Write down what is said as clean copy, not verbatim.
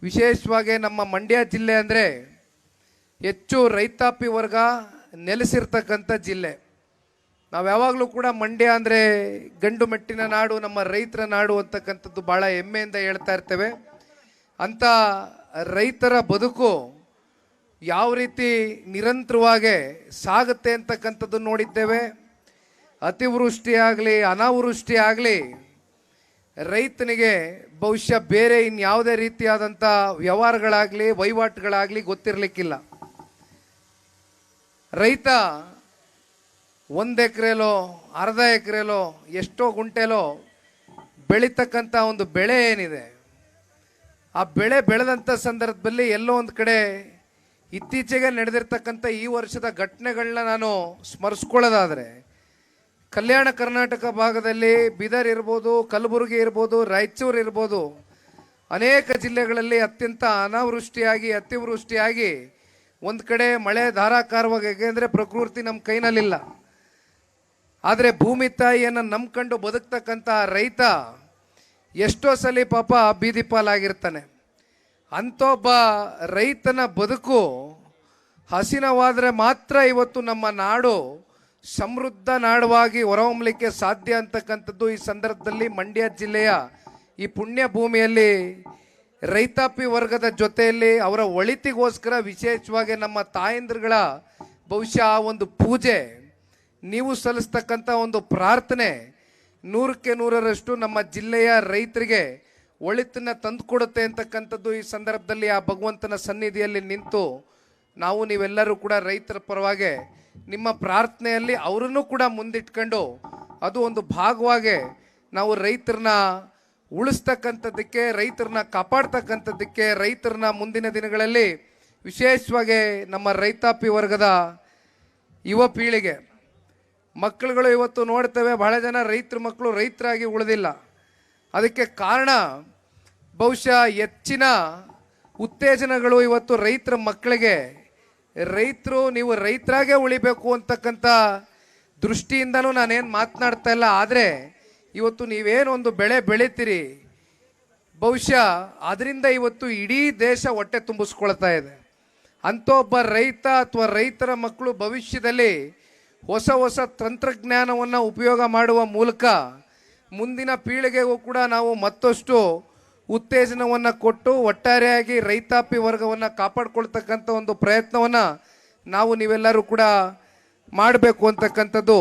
ವಿಶೇಷವಾಗಿ ನಮ್ಮ ಮಂಡ್ಯ ಜಿಲ್ಲೆ ಅಂದರೆ ಹೆಚ್ಚು ರೈತಾಪಿ ವರ್ಗ ನೆಲೆಸಿರ್ತಕ್ಕಂಥ ಜಿಲ್ಲೆ. ನಾವು ಯಾವಾಗಲೂ ಕೂಡ ಮಂಡ್ಯ ಅಂದರೆ ಗಂಡು ಮೆಟ್ಟಿನ ನಾಡು, ನಮ್ಮ ರೈತರ ನಾಡು ಅಂತಕ್ಕಂಥದ್ದು ಭಾಳ ಹೆಮ್ಮೆಯಿಂದ ಹೇಳ್ತಾ ಇರ್ತೇವೆ. ಅಂಥ ರೈತರ ಬದುಕು ಯಾವ ರೀತಿ ನಿರಂತರವಾಗಿ ಸಾಗುತ್ತೆ ಅಂತಕ್ಕಂಥದ್ದು ನೋಡಿದ್ದೇವೆ. ಅತಿವೃಷ್ಟಿ ಆಗಲಿ ಅನಾವೃಷ್ಟಿ ಆಗಲಿ ರೈತನಿಗೆ ಬಹುಶಃ ಬೇರೆ ಇನ್ಯಾವುದೇ ರೀತಿಯಾದಂಥ ವ್ಯವಹಾರಗಳಾಗಲಿ ವಹಿವಾಟುಗಳಾಗಲಿ ಗೊತ್ತಿರಲಿಕ್ಕಿಲ್ಲ. ರೈತ 1 ಎಕರೆಲೋ ಅರ್ಧ ಎಕರೆಲೋ ಎಷ್ಟೋ ಗುಂಟೆಲೋ ಬೆಳೀತಕ್ಕಂಥ ಒಂದು ಬೆಳೆ ಏನಿದೆ, ಆ ಬೆಳೆ ಬೆಳೆದಂಥ ಸಂದರ್ಭದಲ್ಲಿ ಎಲ್ಲೋ ಒಂದು ಕಡೆ ಇತ್ತೀಚೆಗೆ ನಡೆದಿರ್ತಕ್ಕಂಥ ಈ ವರ್ಷದ ಘಟನೆಗಳನ್ನ ನಾನು ಸ್ಮರಿಸ್ಕೊಳ್ಳೋದಾದರೆ, ಕಲ್ಯಾಣ ಕರ್ನಾಟಕ ಭಾಗದಲ್ಲಿ ಬೀದರ್ ಇರ್ಬೋದು, ಕಲಬುರಗಿ ಇರ್ಬೋದು, ರಾಯಚೂರು ಇರ್ಬೋದು, ಅನೇಕ ಜಿಲ್ಲೆಗಳಲ್ಲಿ ಅತ್ಯಂತ ಅನಾವೃಷ್ಟಿಯಾಗಿ ಅತಿವೃಷ್ಟಿಯಾಗಿ ಒಂದು ಕಡೆ ಮಳೆ ಧಾರಾಕಾರವಾಗಿ, ಏಕೆಂದರೆ ಪ್ರಕೃತಿ ನಮ್ಮ ಕೈನಲ್ಲಿಲ್ಲ. ಆದರೆ ಭೂಮಿ ತಾಯಿಯನ್ನು ನಂಬ್ಕೊಂಡು ಬದುಕ್ತಕ್ಕಂಥ ರೈತ ಎಷ್ಟೋ ಸಲ ಪಾಪ ಬೀದಿ ಪಾಲಾಗಿರ್ತಾನೆ. ಅಂಥೊಬ್ಬ ರೈತನ ಬದುಕು ಹಸಿನವಾದರೆ ಮಾತ್ರ ಇವತ್ತು ನಮ್ಮ ನಾಡು ಸಮೃದ್ಧ ನಾಡವಾಗಿ ಹೊರಹೊಮ್ಮಲಿಕ್ಕೆ ಸಾಧ್ಯ ಅಂತಕ್ಕಂಥದ್ದು ಈ ಸಂದರ್ಭದಲ್ಲಿ ಮಂಡ್ಯ ಜಿಲ್ಲೆಯ ಈ ಪುಣ್ಯ ಭೂಮಿಯಲ್ಲಿ ರೈತಾಪಿ ವರ್ಗದ ಜೊತೆಯಲ್ಲಿ ಅವರ ಒಳಿತಿಗೋಸ್ಕರ ವಿಶೇಷವಾಗಿ ನಮ್ಮ ತಾಯಂದಿರುಗಳ ಬಹುಶಃ ಒಂದು ಪೂಜೆ, ನೀವು ಸಲ್ಲಿಸ್ತಕ್ಕಂಥ ಒಂದು ಪ್ರಾರ್ಥನೆ 100ಕ್ಕೆ 100ರಷ್ಟು ನಮ್ಮ ಜಿಲ್ಲೆಯ ರೈತರಿಗೆ ಒಳಿತನ್ನ ತಂದುಕೊಡುತ್ತೆ ಅಂತಕ್ಕಂಥದ್ದು ಈ ಸಂದರ್ಭದಲ್ಲಿ ಆ ಭಗವಂತನ ಸನ್ನಿಧಿಯಲ್ಲಿ ನಿಂತು ನಾವು ನೀವೆಲ್ಲರೂ ಕೂಡ ರೈತರ ಪರವಾಗಿ ನಿಮ್ಮ ಪ್ರಾರ್ಥನೆಯಲ್ಲಿ ಅವರನ್ನು ಕೂಡ ಮುಂದಿಟ್ಕೊಂಡು ಅದು ಒಂದು ಭಾಗವಾಗಿ ನಾವು ರೈತರನ್ನ ಉಳಿಸ್ತಕ್ಕಂಥದ್ದಕ್ಕೆ, ರೈತರನ್ನ ಕಾಪಾಡ್ತಕ್ಕಂಥದ್ದಕ್ಕೆ, ರೈತರನ್ನ ಮುಂದಿನ ದಿನಗಳಲ್ಲಿ ವಿಶೇಷವಾಗಿ ನಮ್ಮ ರೈತಾಪಿ ವರ್ಗದ ಯುವ ಪೀಳಿಗೆ ಮಕ್ಕಳುಗಳು ಇವತ್ತು ನೋಡ್ತೇವೆ, ಬಹಳ ಜನ ರೈತರ ಮಕ್ಕಳು ರೈತರಾಗಿ ಉಳಿದಿಲ್ಲ. ಅದಕ್ಕೆ ಕಾರಣ ಬಹುಶಃ ಹೆಚ್ಚಿನ ಉತ್ತೇಜನಗಳು ಇವತ್ತು ರೈತರ ಮಕ್ಕಳಿಗೆ, ರೈತರು ನೀವು ರೈತರಾಗೇ ಉಳಿಬೇಕು ಅಂತಕ್ಕಂಥ ದೃಷ್ಟಿಯಿಂದನೂ ನಾನೇನು ಮಾತನಾಡ್ತಾ ಇಲ್ಲ. ಆದರೆ ಇವತ್ತು ನೀವೇನೊಂದು ಬೆಳೆ ಬೆಳಿತೀರಿ, ಬಹುಶಃ ಅದರಿಂದ ಇವತ್ತು ಇಡೀ ದೇಶ ಹೊಟ್ಟೆ ತುಂಬಿಸ್ಕೊಳ್ತಾ ಇದೆ. ಅಂಥ ಒಬ್ಬ ರೈತ ಅಥವಾ ರೈತರ ಮಕ್ಕಳು ಭವಿಷ್ಯದಲ್ಲಿ ಹೊಸ ಹೊಸ ತಂತ್ರಜ್ಞಾನವನ್ನು ಉಪಯೋಗ ಮಾಡುವ ಮೂಲಕ ಮುಂದಿನ ಪೀಳಿಗೆಗೂ ಕೂಡ ನಾವು ಮತ್ತಷ್ಟು ಉತ್ತೇಜನವನ್ನು ಕೊಟ್ಟು ಒಟ್ಟಾರೆಯಾಗಿ ರೈತಾಪಿ ವರ್ಗವನ್ನು ಕಾಪಾಡ್ಕೊಳ್ತಕ್ಕಂಥ ಒಂದು ಪ್ರಯತ್ನವನ್ನು ನಾವು ನೀವೆಲ್ಲರೂ ಕೂಡ ಮಾಡಬೇಕು ಅಂತಕ್ಕಂಥದ್ದು